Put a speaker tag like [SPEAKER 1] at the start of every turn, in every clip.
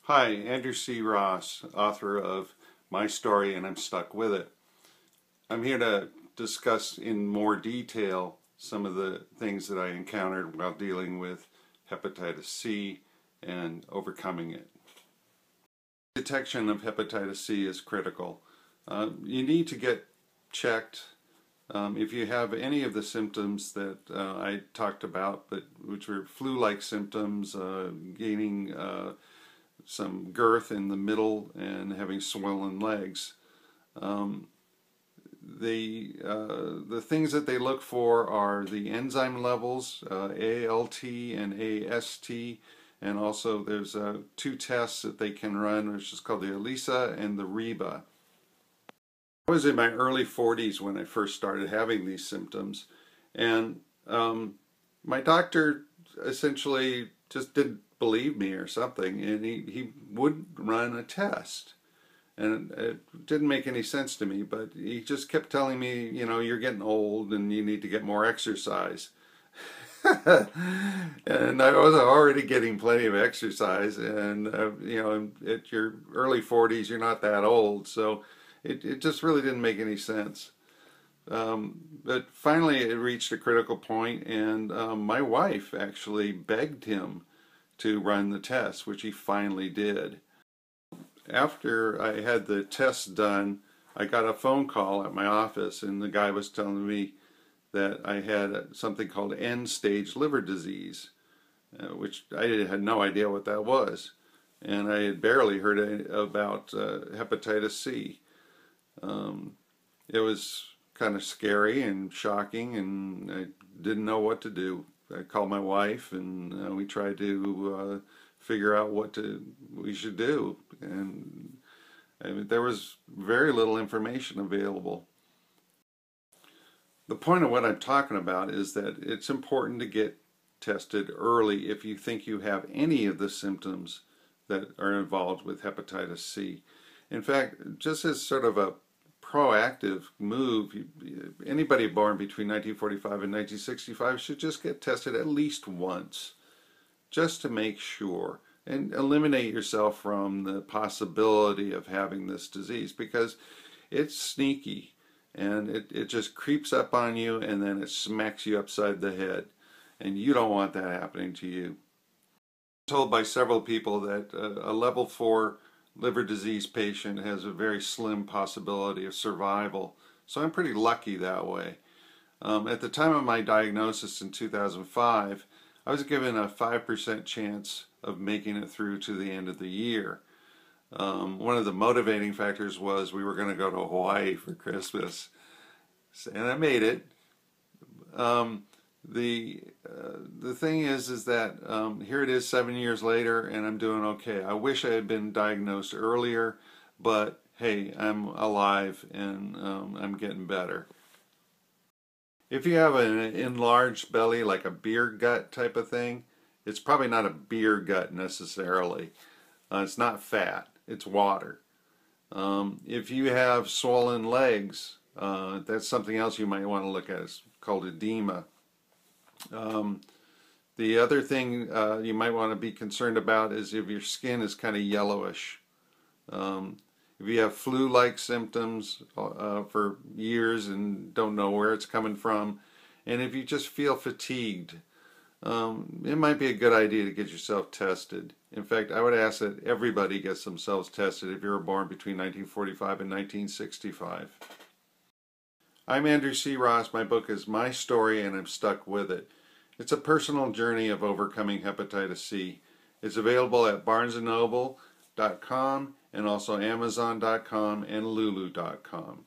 [SPEAKER 1] Hi, Andrew C. Ross, author of My Story and I'm Stuck With It. I'm here to discuss in more detail some of the things that I encountered while dealing with hepatitis C and overcoming it. Detection of hepatitis C is critical. You need to get checked if you have any of the symptoms that I talked about, but which were flu-like symptoms, gaining some girth in the middle and having swollen legs. The things that they look for are the enzyme levels, ALT and AST, and also there's two tests that they can run, which is called the ELISA and the REBA. I was in my early 40s when I first started having these symptoms, and my doctor essentially just didn't believe me or something, and he would run a test, and it didn't make any sense to me, but he just kept telling me, you know, you're getting old and you need to get more exercise. And I was already getting plenty of exercise, and you know, at your early 40s you're not that old, so it just really didn't make any sense. But finally it reached a critical point, and my wife actually begged him to run the test, which he finally did. After I had the test done, I got a phone call at my office, and the guy was telling me that I had something called end-stage liver disease, which I had no idea what that was, and I had barely heard about hepatitis C. It was kind of scary and shocking, and I didn't know what to do. I called my wife, and we tried to figure out what we should do, and I mean, there was very little information available. The point of what I'm talking about is that it's important to get tested early if you think you have any of the symptoms that are involved with hepatitis C. In fact, just as sort of a proactive move, anybody born between 1945 and 1965 should just get tested at least once, just to make sure, and eliminate yourself from the possibility of having this disease, because it's sneaky and it just creeps up on you, and then it smacks you upside the head, and you don't want that happening to you. I'm told by several people that a level 4 liver disease patient has a very slim possibility of survival, so I'm pretty lucky that way. At the time of my diagnosis in 2005, I was given a 5% chance of making it through to the end of the year. One of the motivating factors was we were going to go to Hawaii for Christmas, and I made it. The thing is that here it is 7 years later, and I'm doing okay. I wish I had been diagnosed earlier, but hey, I'm alive, and I'm getting better. If you have an enlarged belly, like a beer gut type of thing, it's probably not a beer gut necessarily. It's not fat, it's water. If you have swollen legs, that's something else you might want to look at. It's called edema. The other thing you might want to be concerned about is if your skin is kind of yellowish. If you have flu-like symptoms for years and don't know where it's coming from, and if you just feel fatigued, it might be a good idea to get yourself tested. In fact, I would ask that everybody gets themselves tested if you were born between 1945 and 1965. I'm Andrew C. Ross. My book is My Story and I'm Stuck With It. It's a personal journey of overcoming hepatitis C. It's available at barnesandnoble.com and also amazon.com and lulu.com.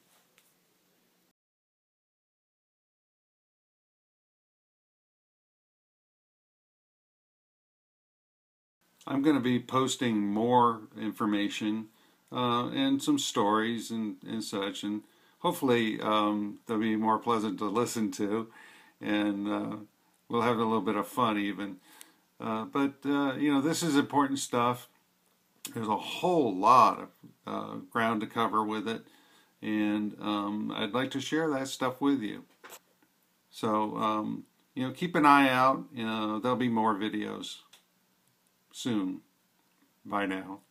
[SPEAKER 1] I'm going to be posting more information and some stories and such, and hopefully they'll be more pleasant to listen to, and we'll have a little bit of fun even. But you know, this is important stuff. There's a whole lot of ground to cover with it, and I'd like to share that stuff with you. So you know, keep an eye out. There'll be more videos soon. Bye now.